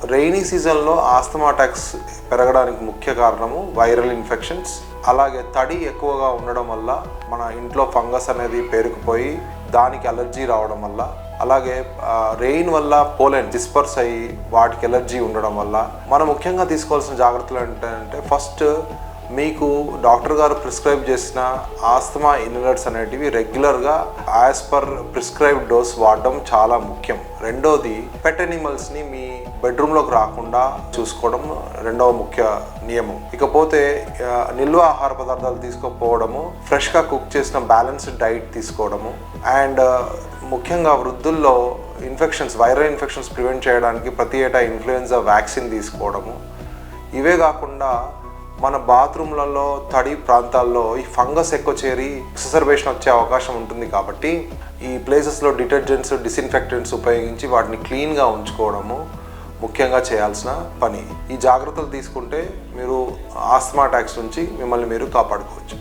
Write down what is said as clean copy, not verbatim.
Rainy సీజన్లో asthma attacks పెరగడానికి ముఖ్య కారణము వైరల్ ఇన్ఫెక్షన్స్, అలాగే తడి ఎక్కువగా ఉండడం వల్ల మన ఇంట్లో ఫంగస్ అనేది పేరుకుపోయి దానికి అలర్జీ రావడం వల్ల, అలాగే రెయిన్ వల్ల పోలెన్ డిస్పర్స్ అయ్యి వాటికి ఎలర్జీ ఉండడం వల్ల మనం ముఖ్యంగా తీసుకోవాల్సిన జాగ్రత్తలు ఏంటంటే, ఫస్ట్ మీకు డాక్టర్ గారు ప్రిస్క్రైబ్ చేసిన ఆస్తమా ఇన్హేలర్స్ అనేటివి రెగ్యులర్గా యాజ్ పర్ ప్రిస్క్రైబ్ డోస్ వాడడం చాలా ముఖ్యం. రెండోది, పెట్ ఎనిమల్స్ని మీ బెడ్రూమ్లోకి రాకుండా చూసుకోవడం రెండవ ముఖ్య నియమం. ఇకపోతే నిల్వ ఆహార పదార్థాలు తీసుకోకపోవడము, ఫ్రెష్గా కుక్ చేసిన బ్యాలెన్స్డ్ డైట్ తీసుకోవడము, అండ్ ముఖ్యంగా వృద్ధుల్లో వైరల్ ఇన్ఫెక్షన్స్ ప్రివెంట్ చేయడానికి ప్రతి ఏటా ఇన్ఫ్లుయెన్జా వ్యాక్సిన్ తీసుకోవడము. ఇవే కాకుండా మన బాత్రూమ్లలో తడి ప్రాంతాల్లో ఈ ఫంగస్ ఎక్కువ చేరి ఎక్సర్బేషన్ వచ్చే అవకాశం ఉంటుంది. కాబట్టి ఈ ప్లేసెస్లో డిటర్జెంట్స్, డిస్ఇన్ఫెక్టెంట్స్ ఉపయోగించి వాటిని క్లీన్గా ఉంచుకోవడము ముఖ్యంగా చేయాల్సిన పని. ఈ జాగ్రత్తలు తీసుకుంటే మీరు ఆస్తమా అటాక్స్ నుంచి మిమ్మల్ని మీరు కాపాడుకోవచ్చు.